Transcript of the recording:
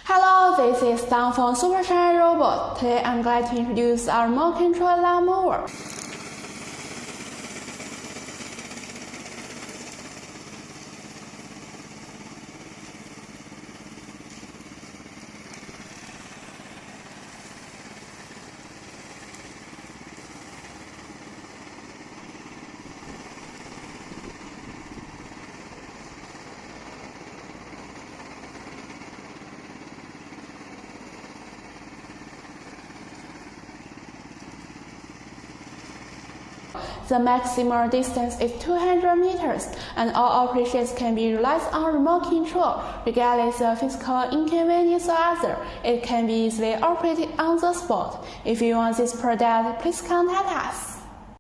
Hello, this is Dan from SUPERSHINE Robot. Today I'm glad to introduce our remote control lawn mower. The maximum distance is 200 meters, and all operations can be realized on remote control, regardless of physical inconvenience or other. It can be easily operated on the spot. If you want this product, please contact us.